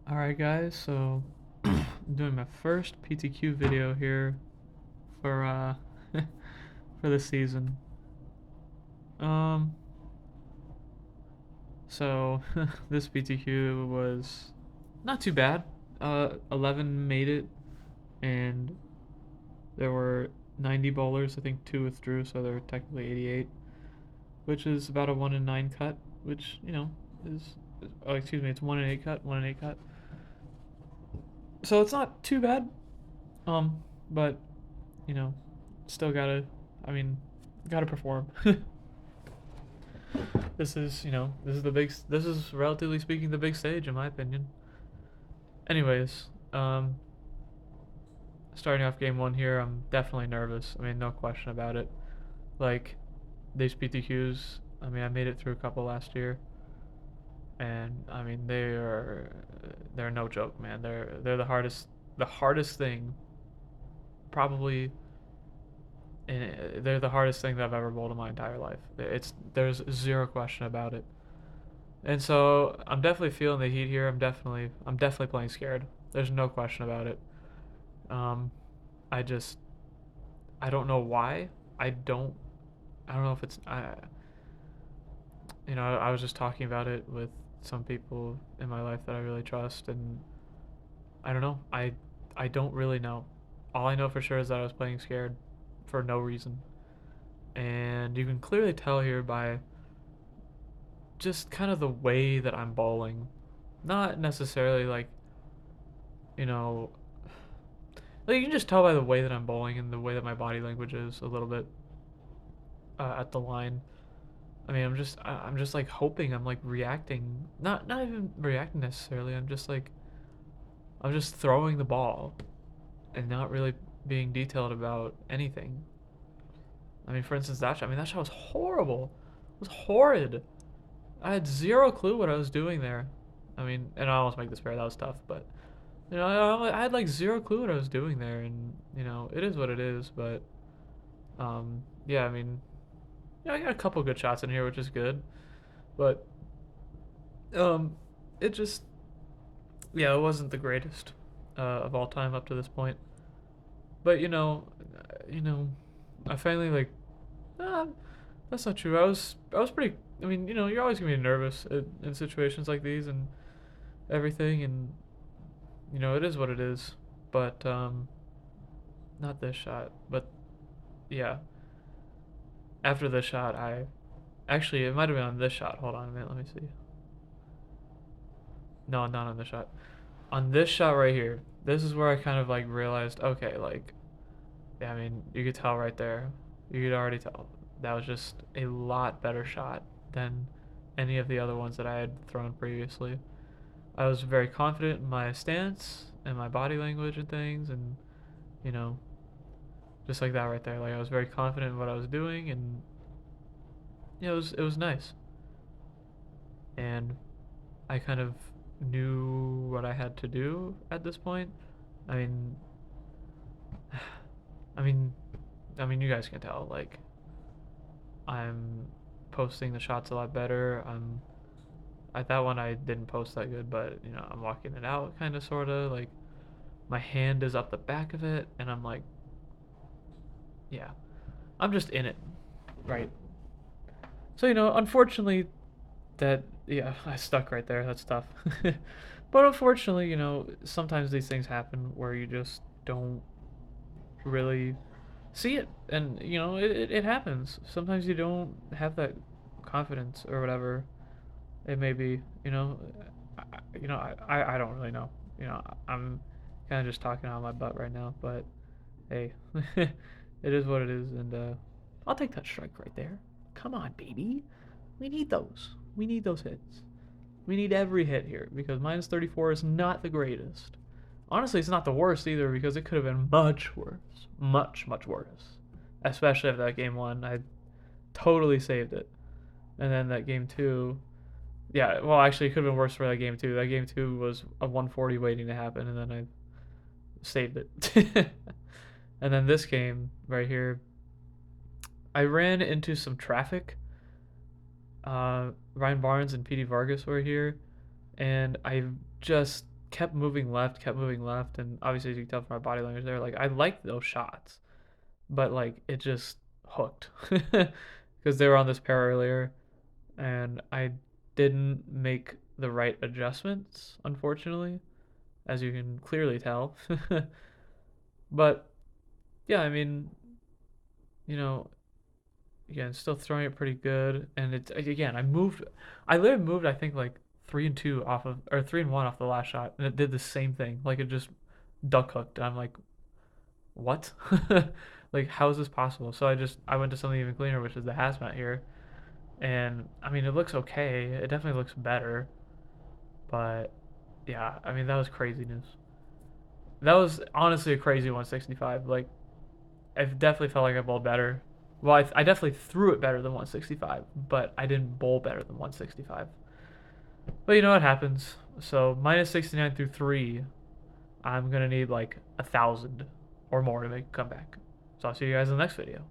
Alright guys, so I'm doing my first PTQ video here for for the season. Um so this PTQ was not too bad. 11 made it and there were 90 bowlers. I think 2 withdrew, so there were technically 88, which is about a 1 in 9 cut, which, is oh, excuse me, it's 1 in 8 cut, 1 in 8 cut. So it's not too bad. But you know, still gotta, I mean, gotta perform. This is relatively speaking the big stage in my opinion. Anyways, starting off game one here, I'm definitely nervous. I mean, no question about it. Like, these PTQs, I mean, I made it through a couple last year, and I mean, they're no joke, man. They're the hardest thing, probably. And they're the hardest thing that I've ever bowled in my entire life. There's zero question about it. And so I'm definitely feeling the heat here. I'm definitely playing scared. There's no question about it. Um, I just I don't know why. I don't know if it's I was just talking about it with some people in my life that I really trust, and I don't know. I don't really know. All I know for sure is that I was playing scared for no reason. And you can clearly tell here by just kind of the way that I'm bowling. Not necessarily like, you know, like you can just tell by the way that I'm bowling and the way that my body language is a little bit at the line. I mean, I'm just like hoping I'm like reacting, not even reacting necessarily. I'm just throwing the ball and not really being detailed about anything. I mean, for instance, that shot was horrible. It was horrid. I had zero clue what I was doing there. I mean, and I almost make this fair. That was tough, but I had like zero clue what I was doing there, and it is what it is. But yeah, I mean, yeah, I got a couple good shots in here, which is good. But um, it just, yeah, it wasn't the greatest of all time up to this point. But you know, I finally like, ah, that's not true. I was pretty. I mean, you're always gonna be nervous in situations like these and everything, and it is what it is. But not this shot, but yeah, after this shot, I actually it might have been on this shot. Hold on a minute, let me see. No, not on this shot. On this shot right here, this is where I kind of like realized, okay, like, yeah, I mean, you could tell right there. You could already tell that was just a lot better shot than any of the other ones that I had thrown previously. I was very confident in my stance and my body language and things, and you know, just like that right there. Like I was very confident in what I was doing, and it was nice. And I kind of knew what I had to do at this point. I mean, I mean, you guys can tell. Like I'm posting the shots a lot better. At that one I didn't post that good, but I'm walking it out kind of sorta. Like my hand is up the back of it, and I'm like, yeah, I'm just in it, right? So unfortunately, that yeah, I stuck right there. That's tough. But unfortunately, sometimes these things happen where you just don't really see it, and it happens. Sometimes you don't have that confidence or whatever it may be. I don't really know. I'm kind of just talking out of my butt right now, but hey, it is what it is, and I'll take that strike right there. Come on, baby. We need those. We need those hits. We need every hit here because minus 34 is not the greatest. Honestly, it's not the worst either because it could have been much worse. Much, much worse. Especially after that game one. I totally saved it. And then that game two. Yeah, well, actually, it could have been worse for that game two. That game two was a 140 waiting to happen, and then I saved it. And then this game right here, I ran into some traffic. Ryan Barnes and PD Vargas were here, and I just kept moving left, kept moving left, and obviously as you can tell from my body language there, like I liked those shots, but like it just hooked because they were on this pair earlier, and I didn't make the right adjustments, unfortunately, as you can clearly tell. But yeah, I mean, you know, again, still throwing it pretty good, and it's again, I literally moved, I think like 3 and 2 off of, or 3 and 1 off the last shot, and it did the same thing, like it just duck hooked. And I'm like, what? Like, how is this possible? So I went to something even cleaner, which is the hazmat here, and I mean, it looks okay. It definitely looks better, but yeah, I mean, that was craziness. That was honestly a crazy 165. Like, I definitely felt like I bowled better. Well, I definitely threw it better than 165, but I didn't bowl better than 165. But you know what happens. So minus 69 through 3, I'm going to need like 1,000 or more to make a comeback. So I'll see you guys in the next video.